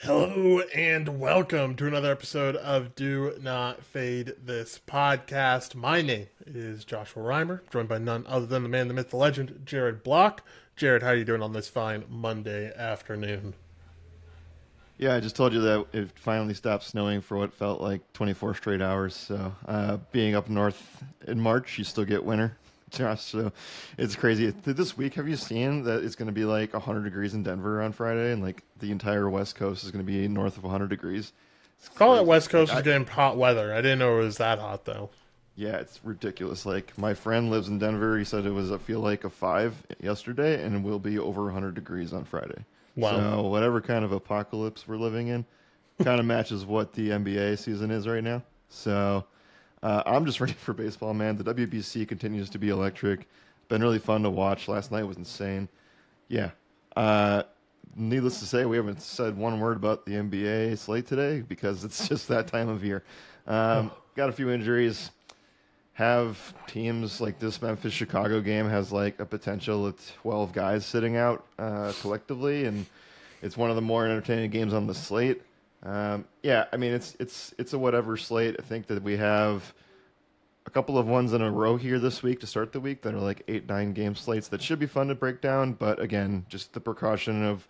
Hello and welcome to another episode of Do Not Fade This podcast. My name is Joshua Reimer, joined by none other than the man, the myth, the legend, Jared Block. Jared, how are you doing on this fine Monday afternoon? Yeah, I just told you that it finally stopped snowing for what felt like 24 straight hours. So, being up north in March, you still get winter. Josh, so it's crazy. This week, have you seen that it's going to be like 100 degrees in Denver on Friday, and like the entire West Coast is going to be north of 100 degrees? It's Saw that crazy. West Coast was getting hot weather. I didn't know it was that hot though. Yeah, it's ridiculous. Like my friend lives in Denver. He said it was I feel like a 5 yesterday, and it will be over 100 degrees on Friday. Wow. So whatever kind of apocalypse we're living in, kind of matches what the NBA season is right now. So I'm just ready for baseball, man. The WBC continues to be electric. Been really fun to watch. Last night was insane. Yeah. Uh, Needless to say, we haven't said one word about the NBA slate today because it's just that time of year. Got a few injuries. Have teams like this Memphis Chicago game has like a potential of 12 guys sitting out collectively, and it's one of the more entertaining games on the slate. Yeah, I mean it's a whatever slate. I think that we have a couple of ones in a row here this week to start the week that are like 8-9 game slates that should be fun to break down. But again, just the precaution of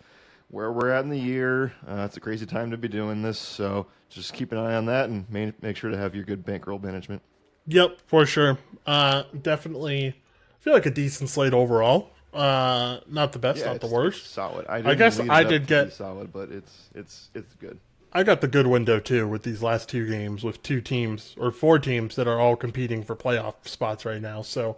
where we're at in the year. It's a crazy time to be doing this, so just keep an eye on that and make sure to have your good bankroll management. Yep, for sure. Definitely feel like a decent slate overall. Not the best, Yeah, not the it's worst. solid. I I didn't guess lead I it up did to be get solid, but it's good. I got the good window too with these last two games with two teams or four teams that are all competing for playoff spots right now. So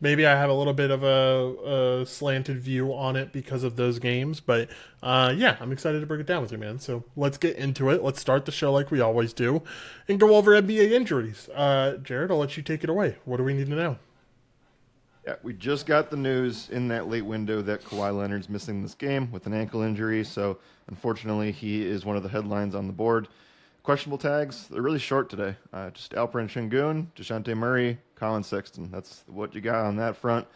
maybe I have a little bit of a slanted view on it because of those games. But yeah, I'm excited to break it down with you, man. So let's get into it. Let's start the show like we always do and go over NBA injuries. Jared, I'll let you take it away. What do we need to know? Yeah, we just got the news in that late window that Kawhi Leonard's missing this game with an ankle injury. So unfortunately, he is one of the headlines on the board. Questionable tags, they're really short today. Just Alperen Şengün, DeJounte Murray, Colin Sexton. That's what you got on that front.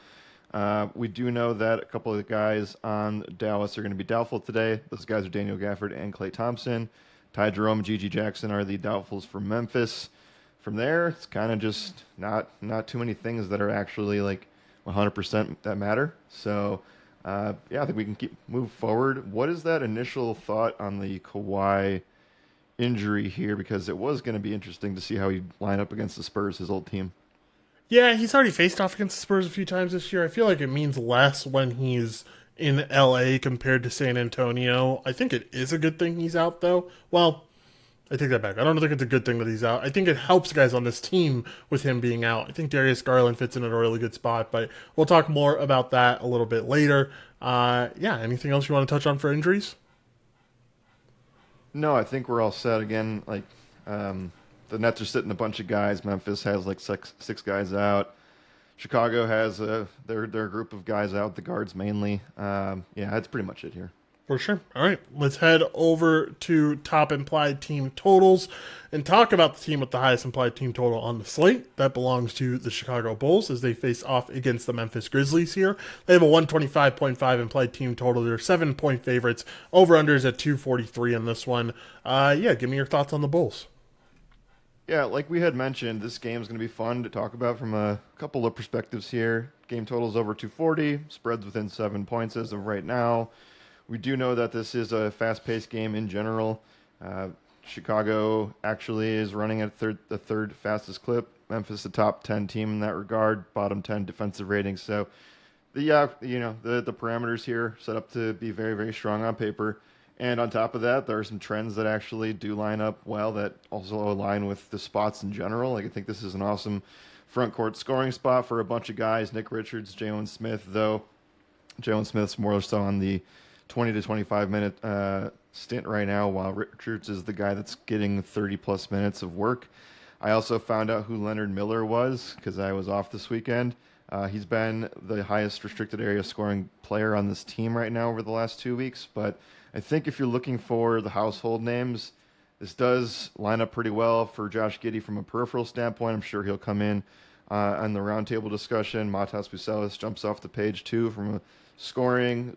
We do know that a couple of the guys on Dallas are going to be doubtful today. Those guys are Daniel Gafford and Klay Thompson. Ty Jerome and Gigi Jackson are the doubtfuls for Memphis. From there, it's kind of just not too many things that are actually like 100% that matter. So, yeah, I think we can keep move forward. What is that initial thought on the Kawhi injury here? Because it was going to be interesting to see how he'd line up against the Spurs, his old team. Yeah, he's already faced off against the Spurs a few times this year. I feel like it means less when he's in LA compared to San Antonio. I think it is a good thing he's out though. Well, I take that back. I don't think it's a good thing that he's out. I think it helps guys on this team with him being out. I think Darius Garland fits in at a really good spot, but we'll talk more about that a little bit later. Yeah, anything else you want to touch on for injuries? No, I think we're all set again. Like the Nets are sitting a bunch of guys. Memphis has like six guys out. Chicago has their group of guys out, the guards mainly. Yeah, that's pretty much it here. For sure. All right, let's head over to top implied team totals and talk about the team with the highest implied team total on the slate. That belongs to the Chicago Bulls as they face off against the Memphis Grizzlies here. They have a 125.5 implied team total. They're 7-point favorites. Over-unders at 243 in this one. Yeah, give me your thoughts on the Bulls. Yeah, like we had mentioned, this game is going to be fun to talk about from a couple of perspectives here. Game totals over 240, spreads within 7 points as of right now. We do know that this is a fast-paced game in general. Uh, Chicago actually is running at the third fastest clip. Memphis, the top 10 team in that regard, bottom 10 defensive rating. So the parameters here set up to be very, very strong on paper. And on top of that, there are some trends that actually do line up well that also align with the spots in general. Like I think this is an awesome front court scoring spot for a bunch of guys. Nick Richards, Jalen Smith, though. Jalen Smith's more so on the 20 to 25 minute stint right now, while Richards is the guy that's getting 30 plus minutes of work. I also found out who Leonard Miller was because I was off this weekend. He's been the highest restricted area scoring player on this team right now over the last 2 weeks. But I think if you're looking for the household names, this does line up pretty well for Josh Giddey from a peripheral standpoint. I'm sure he'll come in on the roundtable discussion. Matas Bucelis jumps off the page too from a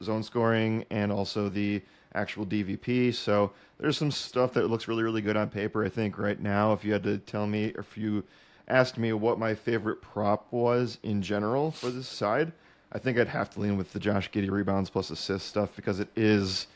zone scoring, and also the actual DVP. So there's some stuff that looks really, really good on paper. I think right now, if you had to tell me, or if you asked me what my favorite prop was in general for this side, I think I'd have to lean with the Josh Giddey rebounds plus assist stuff because it is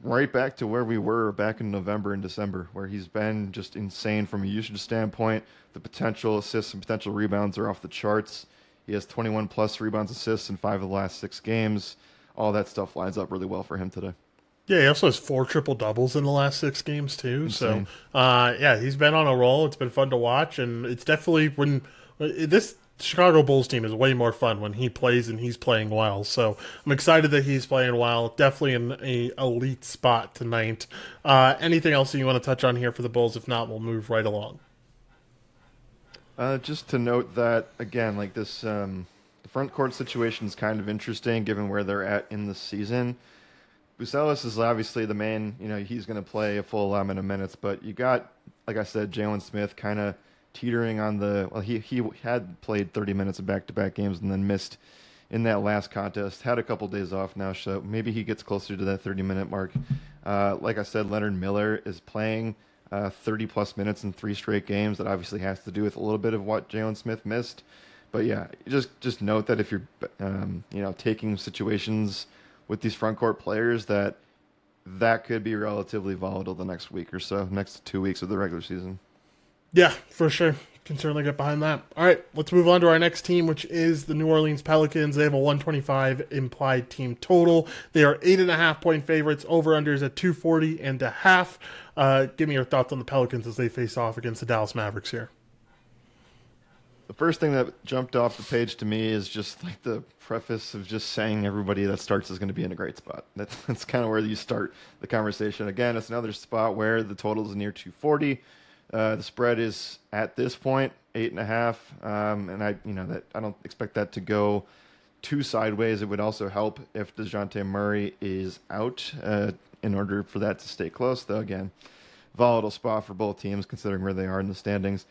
right back to where we were back in November and December, where he's been just insane from a usage standpoint. The potential assists and potential rebounds are off the charts. He has 21 plus rebounds, assists in 5 of the last 6 games. All that stuff lines up really well for him today. Yeah, he also has 4 triple doubles in the last 6 games too. Insane. So, yeah, he's been on a roll. It's been fun to watch, and it's definitely when this Chicago Bulls team is way more fun when he plays and he's playing well. So I'm excited that he's playing well. Definitely in a elite spot tonight. Anything else that you want to touch on here for the Bulls? If not, we'll move right along. Just to note that again, like this, the front court situation is kind of interesting given where they're at in the season. Bucelis is obviously the main, he's going to play a full allotment of minutes, but you got, like I said, Jalen Smith kind of teetering on he had played 30 minutes of back-to-back games and then missed in that last contest. Had a couple days off now, so maybe he gets closer to that 30-minute mark. Like I said, Leonard Miller is playing 30-plus minutes in 3 straight games. That obviously has to do with a little bit of what Jalen Smith missed. But yeah, just note that if you're, taking situations with these front court players, that could be relatively volatile the next week or so, next 2 weeks of the regular season. Yeah, for sure. Can certainly get behind that. All right, let's move on to our next team, which is the New Orleans Pelicans. They have a 125 implied team total. They are 8.5-point favorites. Over-unders at 240.5. Give me your thoughts on the Pelicans as they face off against the Dallas Mavericks here. The first thing that jumped off the page to me is just like the preface of just saying everybody that starts is going to be in a great spot. That's kind of where you start the conversation. Again, it's another spot where the total is near 240. The spread is at this point 8.5, and I don't expect that to go too sideways. It would also help if DeJounte Murray is out in order for that to stay close. Though again, volatile spot for both teams considering where they are in the standings.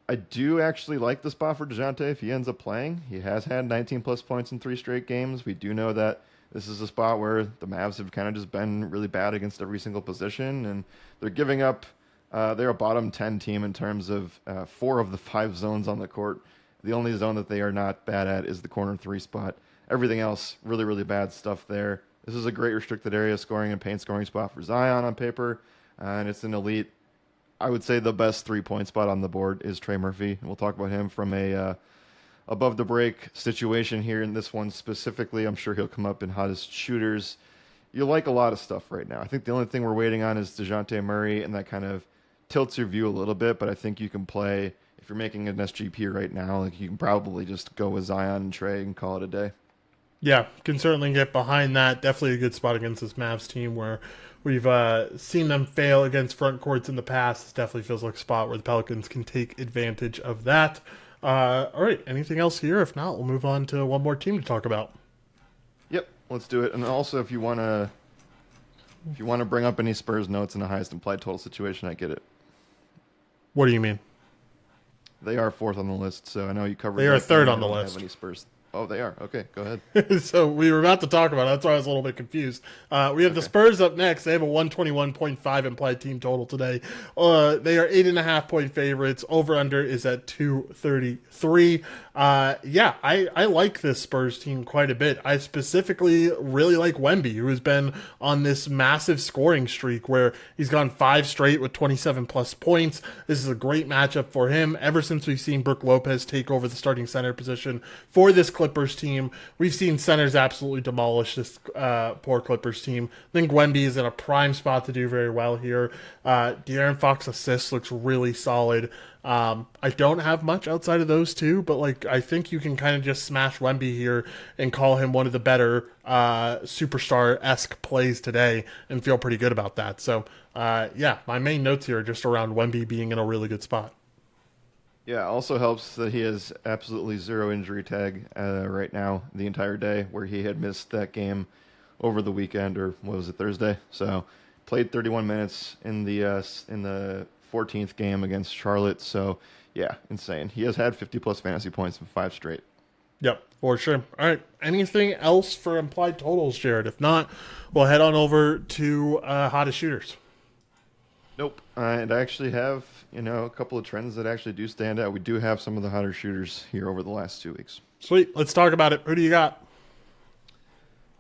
I do actually like the spot for DeJounte if he ends up playing. He has had 19 plus points in 3 straight games. We do know that this is a spot where the Mavs have kind of just been really bad against every single position, and they're giving up. They're a bottom 10 team in terms of 4 of the 5 zones on the court. The only zone that they are not bad at is the corner 3 spot. Everything else, really, really bad stuff there. This is a great restricted area scoring and paint scoring spot for Zion on paper, and it's an elite. I would say the best 3-point spot on the board is Trey Murphy. We'll talk about him from a above the break situation here in this one specifically. I'm sure he'll come up in hottest shooters. You like a lot of stuff right now. I think the only thing we're waiting on is DeJounte Murray, and that kind of tilts your view a little bit, but I think you can play, if you're making an SGP right now, like you can probably just go with Zion and Trey and call it a day. Yeah, can certainly get behind that. Definitely a good spot against this Mavs team where we've seen them fail against front courts in the past. It definitely feels like a spot where the Pelicans can take advantage of that. All right, anything else here? If not, we'll move on to one more team to talk about. Yep, let's do it. And also, if you want to bring up any Spurs notes in the highest implied total situation, I get it. What do you mean? They are 4th on the list, so I know you covered. They are 3rd on the don't list. Have any Spurs? Oh, they are. Okay, go ahead. So we were about to talk about it. That's why I was a little bit confused. We have the Spurs up next. They have a 121.5 implied team total today. They are 8.5-point favorites. Over-under is at 233. Yeah, I like this Spurs team quite a bit. I specifically really like Wemby, who has been on this massive scoring streak where he's gone 5 straight with 27-plus points. This is a great matchup for him. Ever since we've seen Brook Lopez take over the starting center position for this Clippers team, we've seen centers absolutely demolish this poor Clippers team. I think Wemby is in a prime spot to do very well here. De'Aaron Fox assists looks really solid. I don't have much outside of those two, but I think you can kind of just smash Wemby here and call him one of the better superstar-esque plays today and feel pretty good about that. So, yeah, my main notes here are just around Wemby being in a really good spot. Yeah, also helps that he has absolutely 0 injury tag right now the entire day, where he had missed that game over the weekend, or what was it, Thursday? So played 31 minutes in the 14th game against Charlotte. So yeah, insane. He has had 50-plus fantasy points in 5 straight. Yep. For sure. All right. Anything else for implied totals, Jared? If not, we'll head on over to hottest shooters. Nope. And I actually have, a couple of trends that actually do stand out. We do have some of the hotter shooters here over the last 2 weeks. Sweet. Let's talk about it. Who do you got?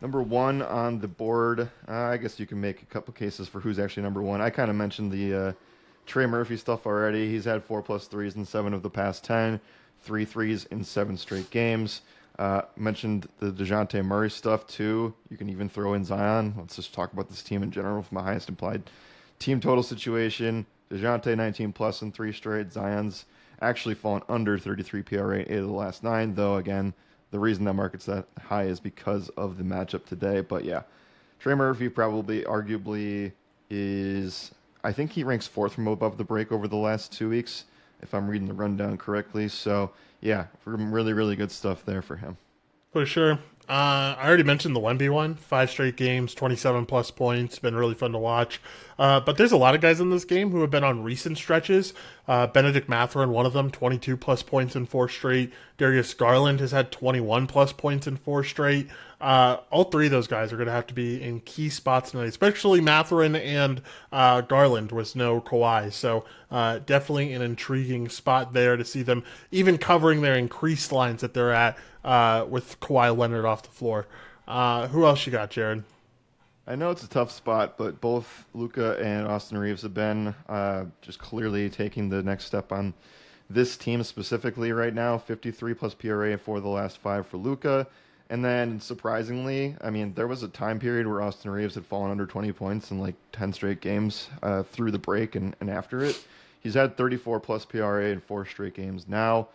Number one on the board, I guess you can make a couple cases for who's actually number one. I kind of mentioned the Trey Murphy stuff already. He's had 4+ threes in 7 of the past 10, 3 threes in 7 straight games. Mentioned the DeJounte Murray stuff too. You can even throw in Zion. Let's just talk about this team in general from a highest implied team total situation. DeJounte 19 plus in 3 straight. Zion's actually fallen under 33 PRA 8 of the last 9, though again, the reason that market's that high is because of the matchup today. But yeah, Trey Murphy probably arguably is, I think he ranks 4th from above the break over the last 2 weeks, if I'm reading the rundown correctly. So yeah, really, really good stuff there for him. For sure. I already mentioned the Wemby one. 5 straight games, 27 plus points. Been really fun to watch. But there's a lot of guys in this game who have been on recent stretches. Benedict Mathurin, one of them, 22 plus points in 4 straight. Darius Garland has had 21 plus points in 4 straight. All 3 of those guys are going to have to be in key spots tonight, especially Mathurin and Garland with no Kawhi. So definitely an intriguing spot there to see them even covering their increased lines that they're at with Kawhi Leonard off the floor. Who else you got, Jared? I know it's a tough spot, but both Luka and Austin Reeves have been just clearly taking the next step on this team specifically right now. 53 plus PRA for the last 5 for Luka. And then surprisingly, I mean, there was a time period where Austin Reeves had fallen under 20 points in like 10 straight games through the break and after it. He's had 34 plus PRA in 4 straight games. Now,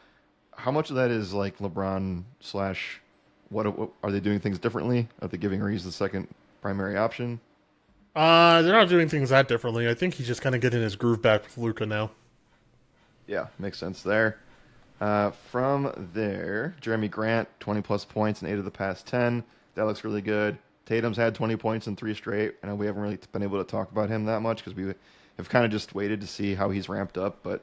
how much of that is like LeBron slash what are they doing things differently? Are they giving Reeves the second primary option? They're not doing things that differently. I think he's just kind of getting his groove back with Luka now. Yeah, makes sense there. From there, Jeremy Grant, 20 plus points in 8 of the past 10. That looks really good. Tatum's had 20 points in 3 straight. I know we haven't really been able to talk about him that much because we have kind of just waited to see how he's ramped up, but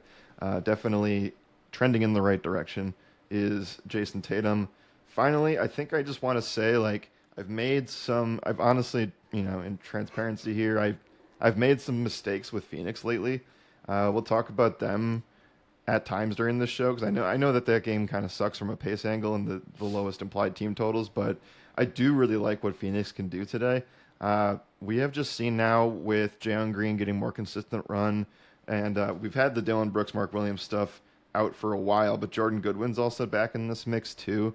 definitely trending in the right direction is Jason Tatum. Finally, I think I just want to say, like, I've honestly, in transparency here, I've made some mistakes with Phoenix lately. We'll talk about them at times during this show because I know that game kind of sucks from a pace angle and the lowest implied team totals, but I do really like what Phoenix can do today. We have just seen now with Jalen Green getting more consistent run, and we've had the Dillon Brooks, Mark Williams stuff out for a while, but Jordan Goodwin's also back in this mix too.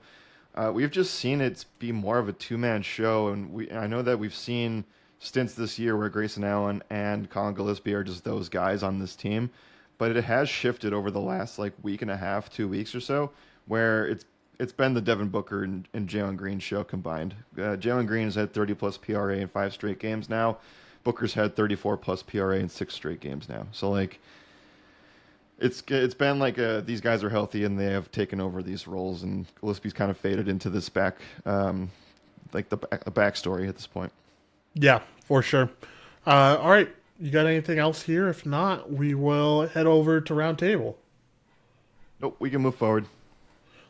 We've just seen it be more of a 2-man show, and I know that we've seen stints this year where Grayson Allen and Colin Gillespie are just those guys on this team. But it has shifted over the last week and a half, 2 weeks or so, where it's been the Devin Booker and Jalen Green show combined. Jalen Green has had 30 plus PRA in 5 straight games now. Booker's had 34 plus PRA in 6 straight games now. So it's been these guys are healthy and they have taken over these roles, and Gillespie's kind of faded into this the backstory at this point. Yeah, for sure. All right. You got anything else here? If not, we will head over to Roundtable. Nope, we can move forward.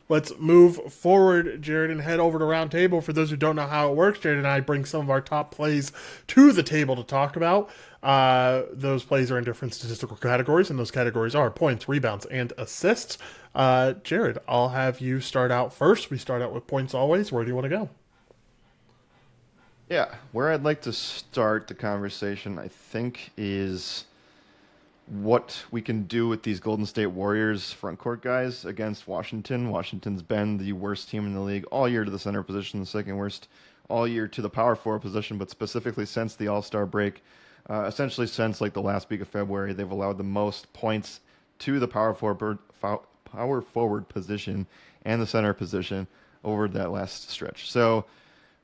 Let's move forward, Jared, and head over to Roundtable. For those who don't know how it works, Jared and I bring some of our top plays to the table to talk about. Those plays are in different statistical categories, and those categories are points, rebounds, and assists. Jared, I'll have you start out first. We start out with points always. Where do you want to go? Yeah, where I'd like to start the conversation, I think, is what we can do with these Golden State Warriors frontcourt guys against Washington. Washington's been the worst team in the league all year to the center position, the second worst all year to the power forward position, but specifically since the All-Star break, essentially since the last week of February, they've allowed the most points to the power forward position and the center position over that last stretch. So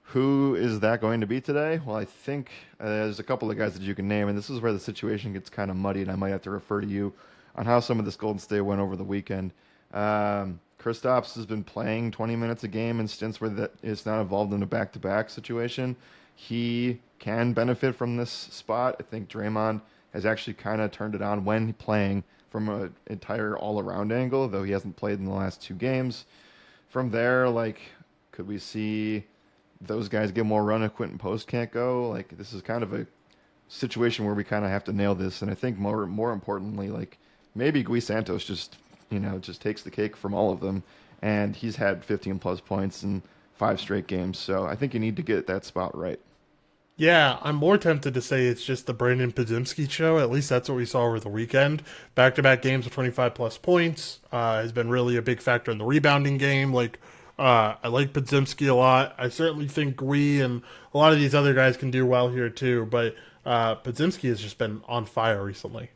who is that going to be today? Well, I think there's a couple of guys that you can name, and this is where the situation gets kind of muddy, and I might have to refer to you on how some of this Golden State went over the weekend. Kristaps has been playing 20 minutes a game in stints where it's not involved in a back-to-back situation. He can benefit from this spot. I think Draymond has actually kind of turned it on when playing from an entire all-around angle, though he hasn't played in the last 2 games. From there, Could we see those guys get more run if Quentin Post can't go? Like this is kind of a situation where we kind of have to nail this, and I think more importantly, like maybe Gui Santos just takes the cake from all of them, and he's had 15 plus points in 5 straight games. So I think you need to get that spot right. Yeah, I'm more tempted to say it's just the Brandon Podziemski show. At least that's what we saw over the weekend. Back-to-back games with 25 plus points has been really a big factor in the rebounding game. I like Podziemski a lot. I certainly think Gui and a lot of these other guys can do well here too. But Podziemski has just been on fire recently.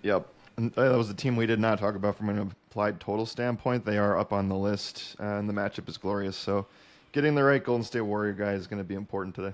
Yep. And that was the team we did not talk about from an applied total standpoint. They are up on the list, and the matchup is glorious. So getting the right Golden State Warrior guy is going to be important today.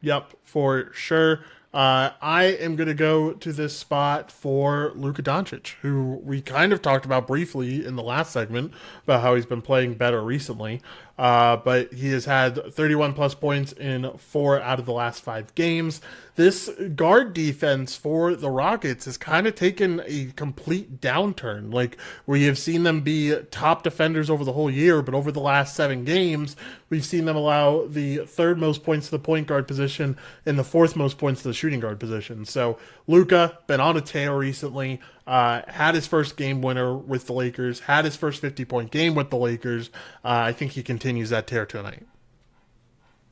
Yep, for sure. I am going to go to this spot for Luka Doncic, who we kind of talked about briefly in the last segment about how he's been playing better recently. But he has had 31 plus points in 4 out of the last 5 games. This guard defense for the Rockets has kind of taken a complete downturn. Like, we have seen them be top defenders over the whole year, but over the last 7 games, we've seen them allow the 3rd most points to the point guard position and the 4th most points to the shooting guard position. So Luka been on a tear recently. Had his first game winner with the Lakers. Had his first 50-point game with the Lakers. I think he continues that tear tonight.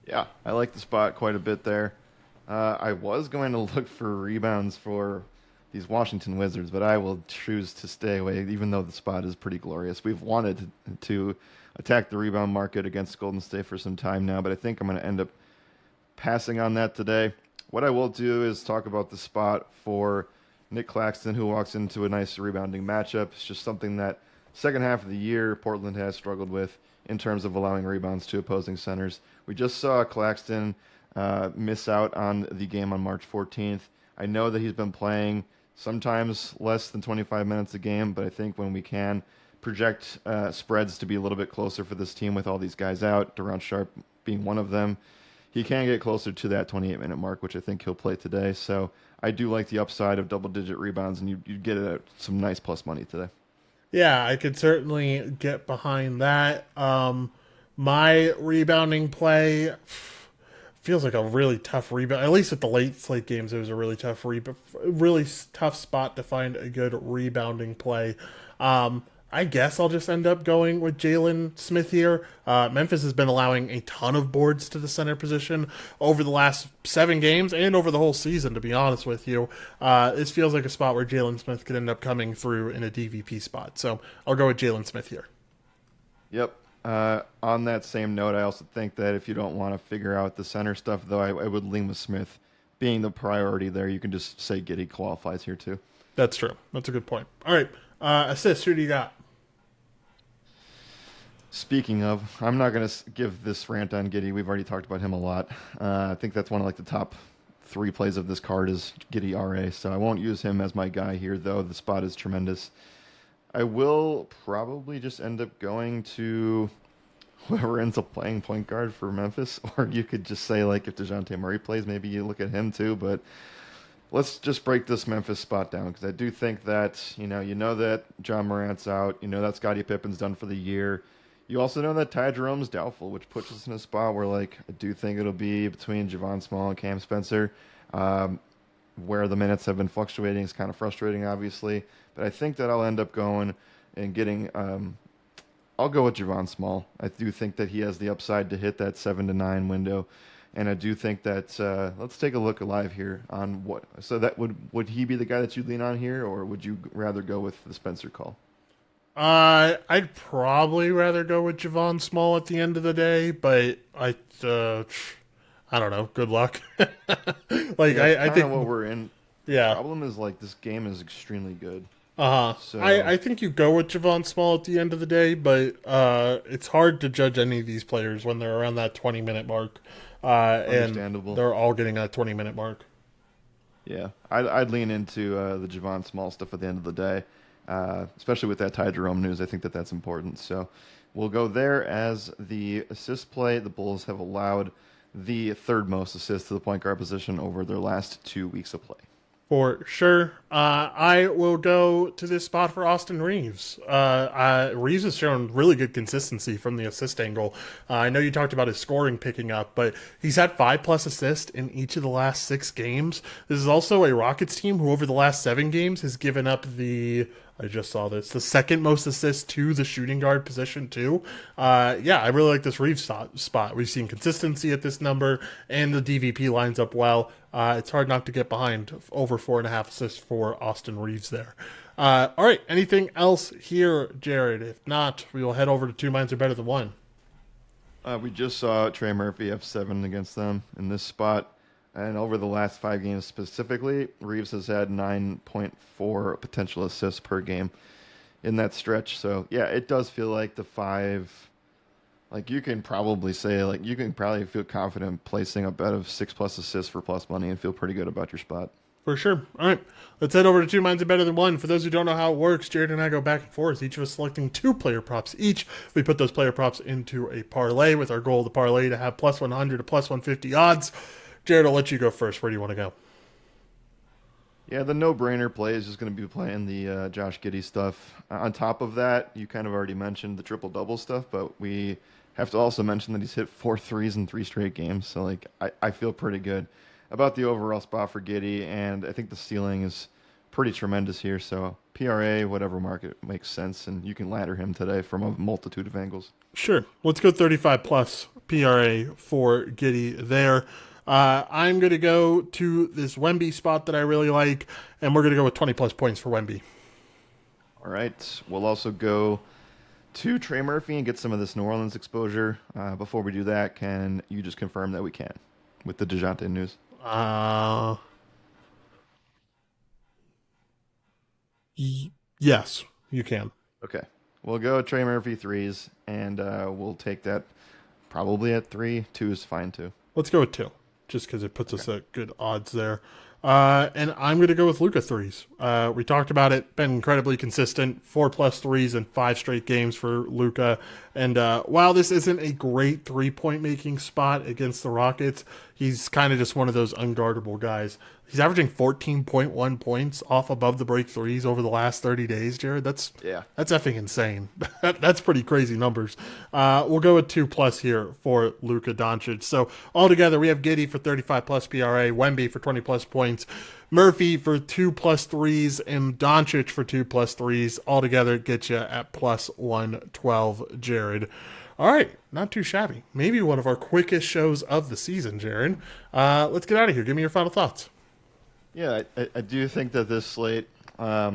Yeah, I like the spot quite a bit there. I was going to look for rebounds for these Washington Wizards, but I will choose to stay away, even though the spot is pretty glorious. We've wanted to attack the rebound market against Golden State for some time now, but I think I'm going to end up passing on that today. What I will do is talk about the spot for Nick Claxton, who walks into a nice rebounding matchup. It's just something that second half of the year Portland has struggled with in terms of allowing rebounds to opposing centers. We just saw Claxton miss out on the game on March 14th. I know that he's been playing sometimes less than 25 minutes a game, but I think when we can project spreads to be a little bit closer for this team with all these guys out, Durant Sharp being one of them, he can get closer to that 28-minute mark, which I think he'll play today. So I do like the upside of double-digit rebounds, and you get it at some nice plus money today. Yeah, I could certainly get behind that. My rebounding play feels like a really tough rebound. At least at the late slate games, it was a really tough really tough spot to find a good rebounding play. I guess I'll just end up going with Jalen Smith here. Memphis has been allowing a ton of boards to the center position over the last 7 games and over the whole season, to be honest with you. This feels like a spot where Jalen Smith could end up coming through in a DVP spot. So I'll go with Jalen Smith here. Yep. On that same note, I also think that if you don't want to figure out the center stuff, though, I would lean with Smith being the priority there. You can just say Giddey qualifies here, too. That's true. That's a good point. All right. Assists, who do you got? Speaking of, I'm not going to give this rant on Giddey. We've already talked about him a lot. I think that's one of the top 3 plays of this card is Giddey RA, so I won't use him as my guy here, though. The spot is tremendous. I will probably just end up going to whoever ends up playing point guard for Memphis, or you could just say, like, if DeJounte Murray plays, maybe you look at him too, but let's just break this Memphis spot down, because I do think that, you know that John Morant's out, you know that Scottie Pippen's done for the year. You also know that Ty Jerome's doubtful, which puts us in a spot where, like, I do think it'll be between Javon Small and Cam Spencer. Where the minutes have been fluctuating is kind of frustrating, obviously. But I think that I'll end up going and getting I'll go with Javon Small. I do think that he has the upside to hit that 7 to 9 window. And I do think that let's take a look live here on what. So that would he be the guy that you lean on here, or would you rather go with the Spencer call? I'd probably rather go with Javon Small at the end of the day, but I don't know. Good luck. I think what we're in. Yeah. The problem is, like, this game is extremely good. So I think you go with Javon Small at the end of the day, but it's hard to judge any of these players when they're around that 20-minute mark. Understandable. And they're all getting a 20-minute mark. Yeah, I'd lean into the Javon Small stuff at the end of the day. Especially with that Ty Jerome news, I think that that's important. So we'll go there as the assist play. The Bulls have allowed the 3rd most assists to the point guard position over their last 2 weeks of play. For sure. I will go to this spot for Austin Reeves. Reeves has shown really good consistency from the assist angle. I know you talked about his scoring picking up, but he's had 5+ assists in each of the last 6 games. This is also a Rockets team who, over the last 7 games, has given up I just saw this. The second most assists to the shooting guard position, too. Yeah, I really like this Reeves spot. We've seen consistency at this number, and the DVP lines up well. It's hard not to get behind over 4.5 assists for Austin Reeves there. All right, anything else here, Jared? If not, we will head over to Two Minds Are Better Than One. We just saw Trey Murphy have 7 against them in this spot. And over the last 5 games specifically, Reeves has had 9.4 potential assists per game in that stretch. So, yeah, it does feel like the 5, like you can probably say, like you can probably feel confident placing a bet of 6+ assists for plus money and feel pretty good about your spot. For sure. All right, let's head over to Two Minds Are Better Than One. For those who don't know how it works, Jared and I go back and forth, each of us selecting 2 player props each. We put those player props into a parlay with our goal of the parlay to have plus 100 to plus 150 odds. Jared, I'll let you go first. Where do you want to go? Yeah, the no-brainer play is just going to be playing the Josh Giddey stuff. On top of that, you kind of already mentioned the triple-double stuff, but we have to also mention that he's hit 4 threes in 3 straight games. So, like, I feel pretty good about the overall spot for Giddey, and I think the ceiling is pretty tremendous here. So, PRA, whatever market makes sense, and you can ladder him today from a multitude of angles. Sure. Let's go 35 plus PRA for Giddey there. I'm going to go to this Wemby spot that I really like, and we're going to go with 20 plus points for Wemby. All right. We'll also go to Trey Murphy and get some of this New Orleans exposure. Before we do that, can you just confirm that we can with the DeJounte news? Uh, yes, you can. Okay. We'll go Trey Murphy threes, and we'll take that probably at 3. 2 is fine too. Let's go with 2, just because it puts us at good odds there. And I'm going to go with Luka threes. We talked about it, been incredibly consistent, 4+ threes in 5 straight games for Luka. And while this isn't a great 3-point making spot against the Rockets, he's kind of just one of those unguardable guys. He's averaging 14.1 points off above the break threes over the last 30 days, Jared. That's effing insane. That's pretty crazy numbers. We'll go with 2+ here for Luka Doncic. So altogether, we have Giddey for 35 plus PRA, Wemby for 20 plus points, Murphy for 2+ threes, and Doncic for 2+ threes. Altogether, get you at plus 112, Jared. All right, not too shabby. Maybe one of our quickest shows of the season, Jared. Let's get out of here. Give me your final thoughts. Yeah, I do think that this slate. I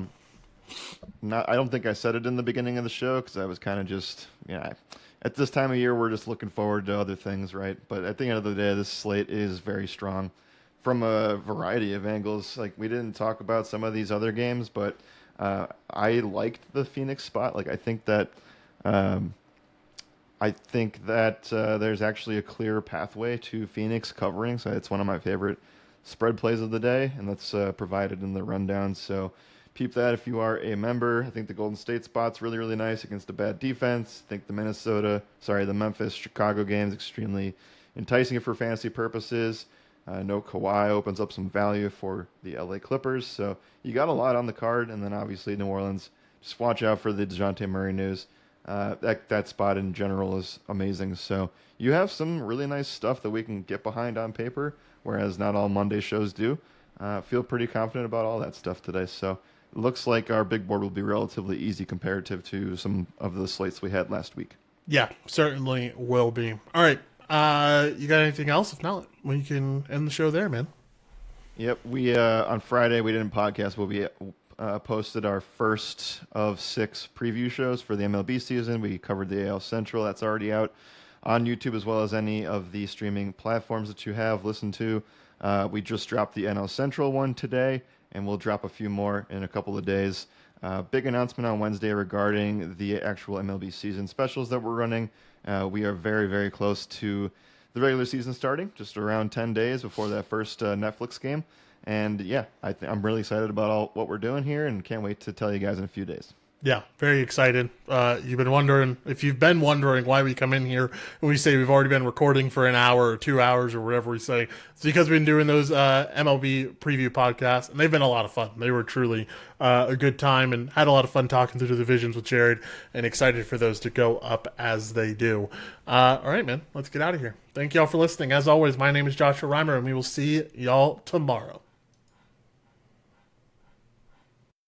don't think I said it in the beginning of the show because I was kind of just, at this time of year we're just looking forward to other things, right? But at the end of the day, this slate is very strong from a variety of angles. Like we didn't talk about some of these other games, but I liked the Phoenix spot. Like I think that. There's actually a clear pathway to Phoenix covering, so it's one of my favorite spread plays of the day, and that's provided in the rundown. So peep that if you are a member. I think the Golden State spot's really, really nice against a bad defense. I think the Memphis-Chicago game is extremely enticing for fantasy purposes. No Kawhi opens up some value for the LA Clippers. So you got a lot on the card, and then obviously New Orleans. Just watch out for the DeJounte Murray news. That spot in general is amazing. So you have some really nice stuff that we can get behind on paper, whereas not all Monday shows do. Feel pretty confident about all that stuff today. So it looks like our big board will be relatively easy comparative to some of the slates we had last week. Yeah, certainly will be. All right. You got anything else? If not, we can end the show there, man. Yep. We on Friday we didn't podcast, but we posted our first of 6 preview shows for the MLB season. We covered the AL Central. That's already out on YouTube as well as any of the streaming platforms that you have listened to. We just dropped the NL Central one today, and we'll drop a few more in a couple of days. Big announcement on Wednesday regarding the actual MLB season specials that we're running. We are very, very close to the regular season starting, just around 10 days before that first Netflix game. And yeah, I'm really excited about what we're doing here and can't wait to tell you guys in a few days. Yeah, very excited. If you've been wondering why we come in here and we say we've already been recording for an hour or 2 hours or whatever we say, it's because we've been doing those MLB preview podcasts, and they've been a lot of fun. They were truly a good time, and had a lot of fun talking through the divisions with Jared, and excited for those to go up as they do. All right, man, let's get out of here. Thank y'all for listening. As always, my name is Joshua Reimer, and we will see y'all tomorrow.